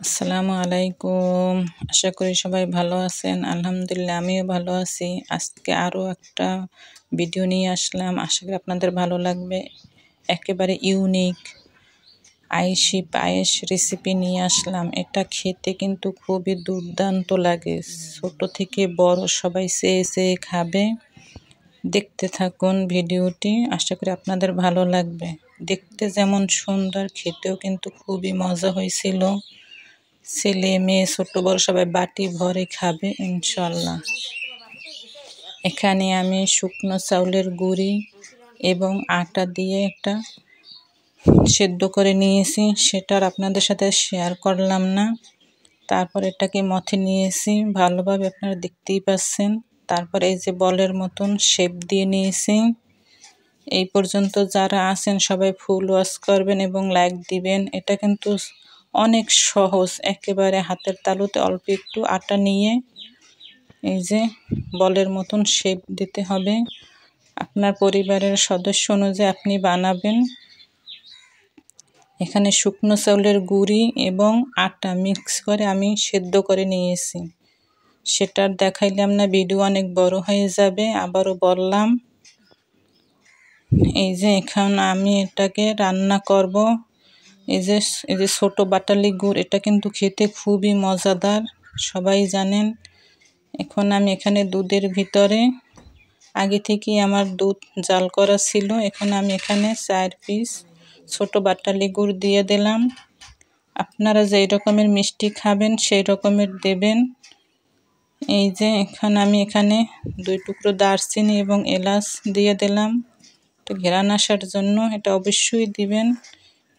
আসসালামু আলাইকুম। আশা করি সবাই ভালো আছেন। আলহামদুলিল্লাহ আমিও ভালো আছি। আজকে আরও একটা ভিডিও নিয়ে আসলাম। আশা করি আপনাদের ভালো লাগবে। একেবারে ইউনিক আয়েশি পায়েস রেসিপি নিয়ে আসলাম। এটা খেতে কিন্তু খুবই দুর্দান্ত লাগে। ছোট থেকে বড় সবাই চেয়ে চেয়ে খাবে। দেখতে থাকুন ভিডিওটি। আশা করি আপনাদের ভালো লাগবে। দেখতে যেমন সুন্দর, খেতেও কিন্তু খুবই মজা হয়েছিল। ছেলে মেয়ে ছোট বড় সবাই বাটি ভরে খাবে ইনশাল্লাহ। এখানে আমি শুকনো চাউলের গুঁড়ি এবং আটা দিয়ে একটা সেদ্ধ করে নিয়েছি, সেটা আপনাদের সাথে শেয়ার করলাম না। তারপর এটাকে মথে নিয়েছি ভালোভাবে, আপনারা দেখতেই পাচ্ছেন। তারপর এই যে বলের মতন শেপ দিয়ে নিয়েছি। এই পর্যন্ত যারা আছেন সবাই ফুল ওয়াচ করবেন এবং লাইক দিবেন। এটা কিন্তু অনেক সহজ, একেবারে হাতের তালুতে অল্প একটু আটা নিয়ে এই যে বলের মতন শেপ দিতে হবে। আপনার পরিবারের সদস্য অনুযায়ী আপনি বানাবেন। এখানে শুকনো চাউলের গুঁড়ি এবং আটা মিক্স করে আমি সেদ্ধ করে নিয়েছি। সেটার দেখাইলাম না, ভিডিও অনেক বড় হয়ে যাবে। আবারও বললাম, এই যে এখন আমি এটাকে রান্না করব। এই যে ছোট বাটালি গুড়, এটা কিন্তু খেতে খুবই মজাদার, সবাই জানেন। এখন আমি এখানে দুধের ভিতরে আগে থেকেই আমার দুধ জাল করা ছিল। এখন আমি এখানে 4 পিস ছোট বাটালি গুড় দিয়ে দিলাম। আপনারা যেই রকমের মিষ্টি খাবেন সেই রকমের দেবেন। এই যে এখন আমি এখানে 2 টুকরো দারচিনি এবং এলাচ দিয়ে দিলাম, একটু ঘ্রাণ আসার জন্য। এটা অবশ্যই দিবেন,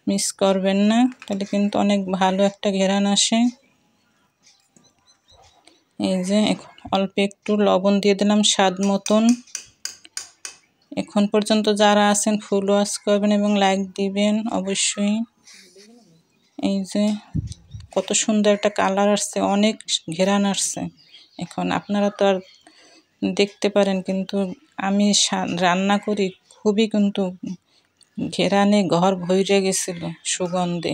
মিস করবেন না, তাহলে কিন্তু অনেক ভালো একটা ঘ্রাণ আসে। এই যে অল্প একটু লবণ দিয়ে দিলাম স্বাদ মতন। এখন পর্যন্ত যারা আছেন ফুল ওয়াচ করবেন এবং লাইক দিবেন অবশ্যই। এই যে কত সুন্দর একটা কালার আসছে, অনেক ঘ্রাণ আসছে। এখন আপনারা তো আর দেখতে পারেন, কিন্তু আমি রান্না করি খুবই কিন্তু ঘ্রাণে ঘর ভরে গেছিল সুগন্ধে।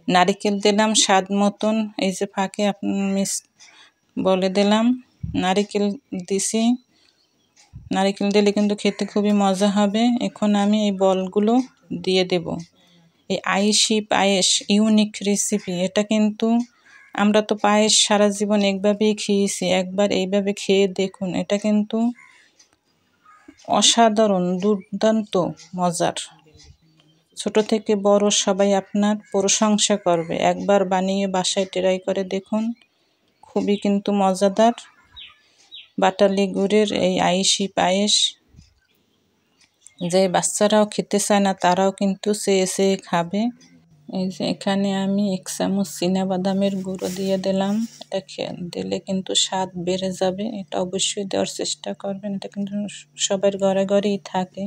নারিকেল দিলাম স্বাদ মতন। এই যে ফাঁকে মিস বলে দিলাম নারিকেল দিছি। নারিকেল দিলে কিন্তু খেতে খুবই মজা হবে। এখন আমি এই বলগুলো দিয়ে দেব। এই আয়েশি পায়েস ইউনিক রেসিপি। এটা কিন্তু আমরা তো পায়েস সারা জীবন একভাবেই খেয়েছি, একবার এইভাবে খেয়ে দেখুন। এটা কিন্তু অসাধারণ দুর্দান্ত মজার। ছোট থেকে বড় সবাই আপনার প্রশংসা করবে। একবার বানিয়ে বাসায় ট্রাই করে দেখুন, খুবই কিন্তু মজাদার। বাটালি গুড়ের এই আয়েশি পায়েস যে বাচ্চারাও খেতে চায় না, তারাও কিন্তু চেয়ে চেয়ে খাবে। এই যে এখানে আমি 1 চামচ চীনাবাদামের গুঁড়ো দিয়ে দিলাম। এটা দিলে কিন্তু স্বাদ বেড়ে যাবে। এটা অবশ্যই দেওয়ার চেষ্টা করবেন। এটা কিন্তু সবার ঘরে ঘরেই থাকে।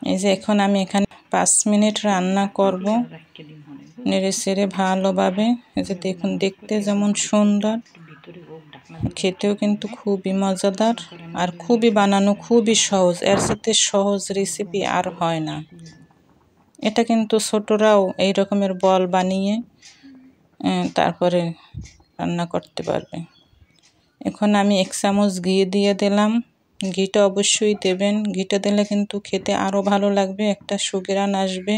এই যে এখন আমি এখানে 5 মিনিট রান্না করব নেড়ে চেড়ে ভালোভাবে। এই যে দেখুন, দেখতে যেমন সুন্দর, খেতেও কিন্তু খুবই মজাদার আর খুবই বানানো খুবই সহজ। এর সাথে সহজ রেসিপি আর হয় না। এটা কিন্তু ছোটরাও এই রকমের বল বানিয়ে তারপরে রান্না করতে পারবে। এখন আমি 1 চামচ ঘি দিয়ে দিলাম। ঘিটা অবশ্যই দেবেন। ঘিটা দিলে কিন্তু খেতে আরও ভালো লাগবে, একটা সুঘ্রাণ আসবে।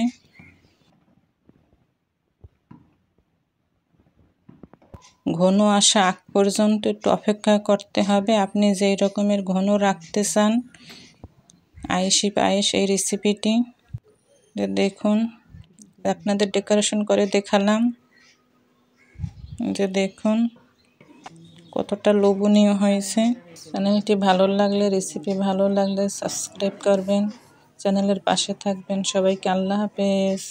ঘন আসা আগ পর্যন্ত একটু অপেক্ষা করতে হবে। আপনি যেই রকমের ঘন রাখতে চান আয়েশি পায়েস এই রেসিপিটি। দেখুন, আপনাদের ডেকোরেশন করে দেখালাম। যে দেখুন কতটা লোভনীয় হয়েছে। চ্যানেলটি ভালো লাগলে, রেসিপি ভালো লাগলে সাবস্ক্রাইব করবেন, চ্যানেলের পাশে থাকবেন। সবাইকে আল্লাহ হাফেজ।